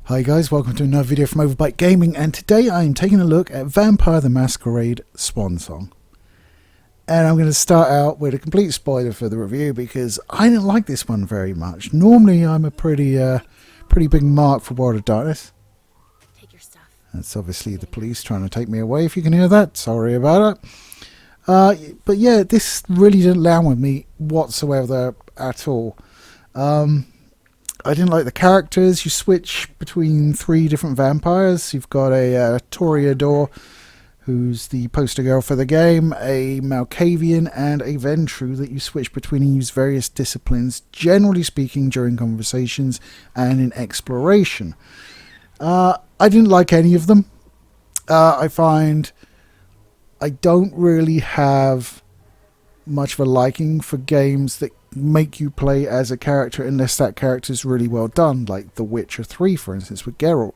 Hi guys, welcome to another video from Overbite Gaming, and today I am taking a look at Vampire the Masquerade Swansong. And I'm going to start out with a complete spoiler for the review because I didn't like this one very much. Normally I'm a pretty big mark for World of Darkness. Take your stuff. That's obviously the police trying to take me away, if you can hear that. Sorry about it. But yeah, this really didn't land with me whatsoever at all. I didn't like the characters. You switch between 3 different vampires. You've got a Toreador, who's the poster girl for the game, a Malkavian, and a Ventru that you switch between and use various disciplines, generally speaking, during conversations and in exploration. I didn't like any of them. I find I don't really have much of a liking for games that make you play as a character unless that character is really well done, like The Witcher 3 for instance with Geralt.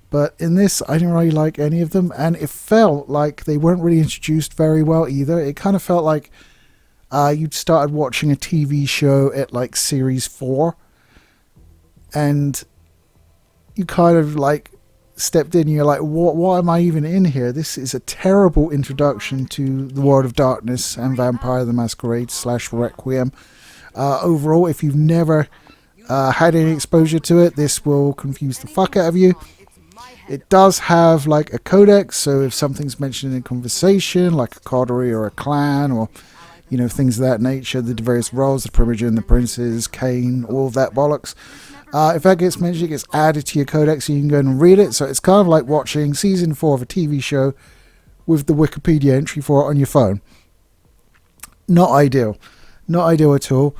But in this I didn't really like any of them, and it felt like they weren't really introduced very well either. It kind of felt like you'd started watching a TV show at like series 4 and you kind of like stepped in and you're like, why am I even in here? This is a terrible introduction to the World of Darkness and Vampire the Masquerade / Requiem. Overall, if you've never had any exposure to it, this will confuse the fuck out of you. It does have like a codex, so if something's mentioned in conversation, like a coterie or a clan or things of that nature, the various roles, the Primogen, the princes, Cain, all of that bollocks, if that gets mentioned, it gets added to your codex so you can go and read it. So it's kind of like watching season 4 of a TV show with the Wikipedia entry for it on your phone. Not ideal. Not ideal at all.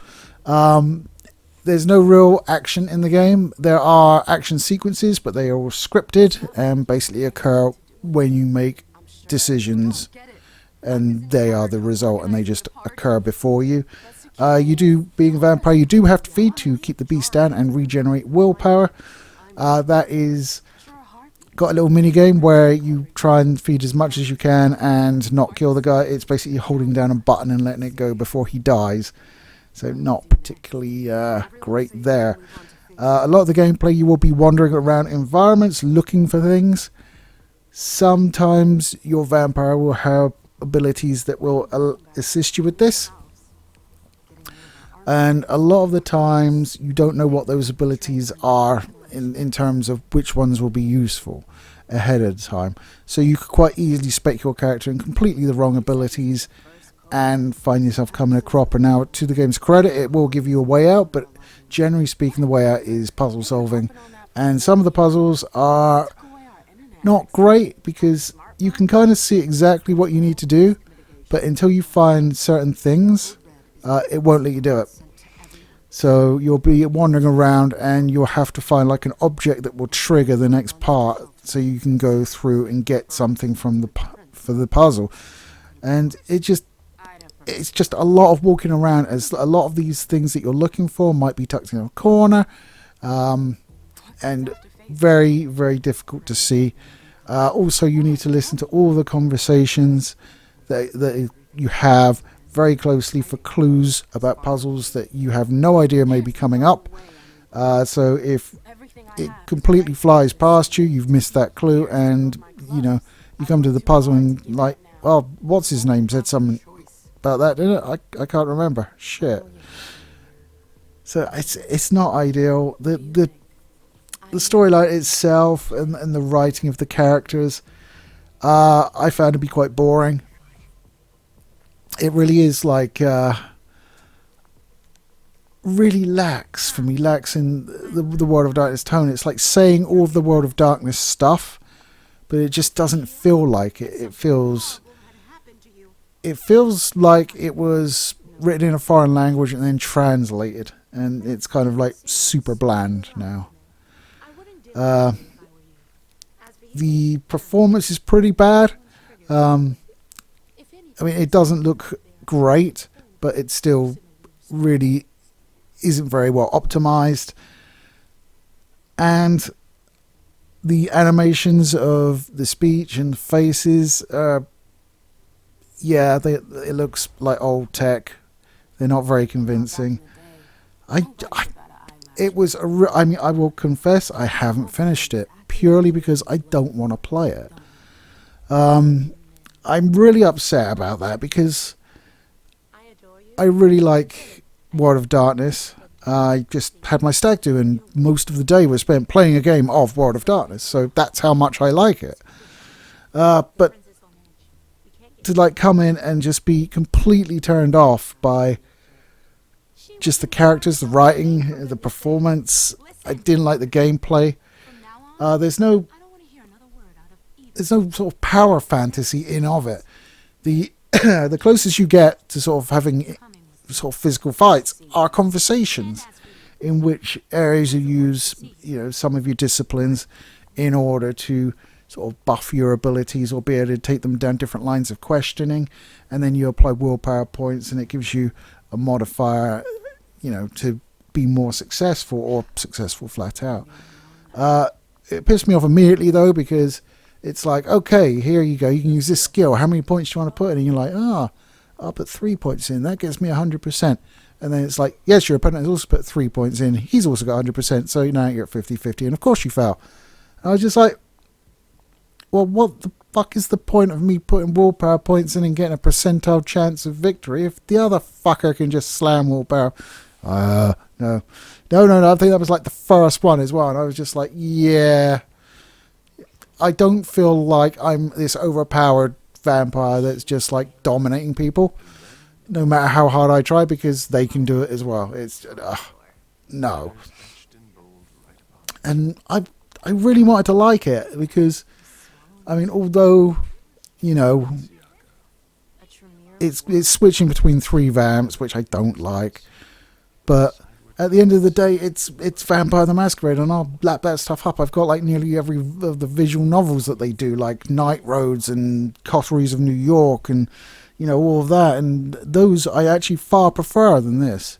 There's no real action in the game. There are action sequences, but they are all scripted and basically occur when you make decisions, and they are the result, and they just occur before you. Being a vampire, you do have to feed to keep the beast down and regenerate willpower. That is got a little mini game where you try and feed as much as you can and not kill the guy. It's basically holding down a button and letting it go before he dies. So not particularly great there. A lot of the gameplay, you will be wandering around environments looking for things. Sometimes your vampire will have abilities that will assist you with this. And a lot of the times you don't know what those abilities are in terms of which ones will be useful ahead of time. So you could quite easily spec your character in completely the wrong abilities and find yourself coming a cropper. Now, to the game's credit, it will give you a way out, but generally speaking the way out is puzzle solving. And some of the puzzles are not great because you can kind of see exactly what you need to do, but until you find certain things, it won't let you do it. So you'll be wandering around and you'll have to find like an object that will trigger the next part so you can go through and get something for the puzzle. And it's just a lot of walking around, as a lot of these things that you're looking for might be tucked in a corner, and very, very difficult to see. Also, you need to listen to all the conversations that you have very closely for clues about puzzles that you have no idea may be coming up. So if it completely flies past you, you've missed that clue, and you come to the puzzle and like, well, what's his name said something about that, didn't it? I can't remember. Shit. So it's not ideal. The storyline itself and the writing of the characters, I found to be quite boring. It really is like really lacks for me. Lacks in the World of Darkness tone. It's like saying all of the World of Darkness stuff, but it just doesn't feel like it. It feels like it was written in a foreign language and then translated, and it's kind of like super bland now. The performance is pretty bad. I mean, it doesn't look great, but it still really isn't very well optimized. And the animations of the speech and faces, it looks like old tech. They're not very convincing. it was I mean, I will confess I haven't finished it purely because I don't want to play it. I'm really upset about that because I really like World of Darkness. I just had my stag do, and most of the day was spent playing a game of World of Darkness, so that's how much I like it. But to like come in and just be completely turned off by just the characters, the writing, the performance. I didn't like the gameplay. There's no sort of power fantasy in of it. The the closest you get to sort of having sort of physical fights are conversations, in which areas you use, you know, some of your disciplines in order to sort of buff your abilities or be able to take them down different lines of questioning, and then you apply willpower points and it gives you a modifier, you know, to be more successful or successful flat out. It pissed me off immediately though, because it's like, okay, here you go, you can use this skill, how many points do you want to put in? And you're like, I'll put 3 points in, that gets me 100%. And then it's like, yes, your opponent has also put 3 points in, he's also got 100%, so now you're at 50-50, and of course you fail. And I was just like, well, what the fuck is the point of me putting willpower points in and getting a percentile chance of victory if the other fucker can just slam willpower? No. I think that was like the first one as well, and I was just like, yeah, I don't feel like I'm this overpowered vampire that's just like dominating people, no matter how hard I try, because they can do it as well. It's no. And I really wanted to like it because, I mean, although, you know, it's switching between 3 vamps, which I don't like, but at the end of the day, it's Vampire the Masquerade, and I'll lap that stuff up. I've got like nearly every of the visual novels that they do, like Night Roads and Coteries of New York, and you know, all of that, and those I actually far prefer than this.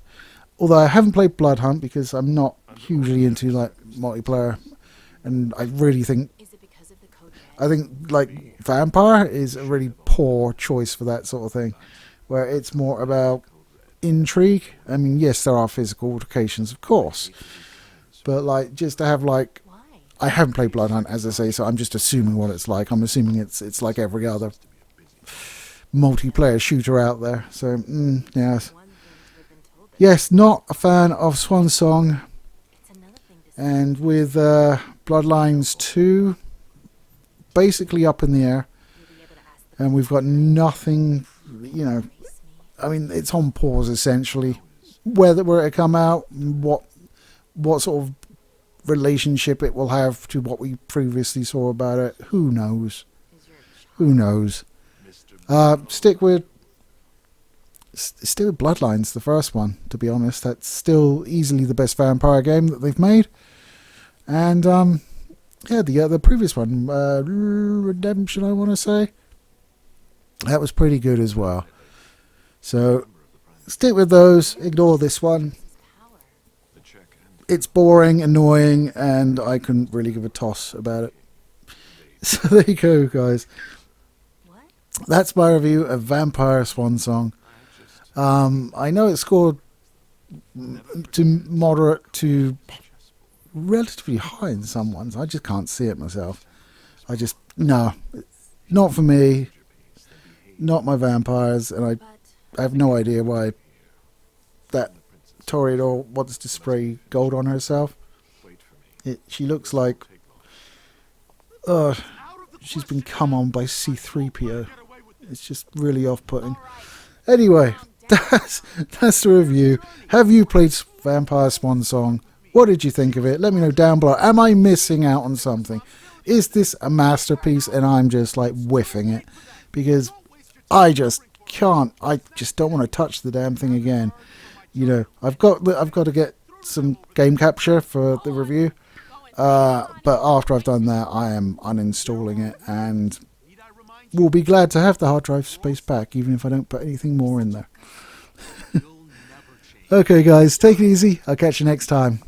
Although I haven't played Blood Hunt because I'm not hugely into like multiplayer, and I really think like Vampire is a really poor choice for that sort of thing, where it's more about intrigue. I mean, yes, there are physical altercations, of course, but like just to have like, I haven't played Blood Hunt, as I say, so I'm just assuming what it's like. I'm assuming it's like every other multiplayer shooter out there. So yes, not a fan of Swansong, and with Bloodlines 2 basically up in the air, and we've got nothing, you know, I mean, it's on pause essentially. Where it come out, what sort of relationship it will have to what we previously saw about it, who knows? Stick with Bloodlines, the first one, to be honest. That's still easily the best vampire game that they've made. And yeah, the previous one, Redemption, I want to say, that was pretty good as well. So stick with those, ignore this one. It's boring, annoying, and I couldn't really give a toss about it. So there you go, guys. That's my review of Vampire Swansong. I know it scored to moderate to relatively high in some ones. I just can't see it myself. No, not for me. Not my vampires, and I have no idea why that Toreador wants to spray gold on herself. She looks like she's been come on by C-3PO. It's just really off-putting. Anyway, that's the review. Have you played Vampire Swansong? What did you think of it? Let me know down below. Am I missing out on something? Is this a masterpiece and I'm just like whiffing it? Because I just can't. I just don't want to touch the damn thing again. You know, I've got to get some game capture for the review. But after I've done that, I am uninstalling it, and will be glad to have the hard drive space back, even if I don't put anything more in there. Okay, guys, take it easy. I'll catch you next time.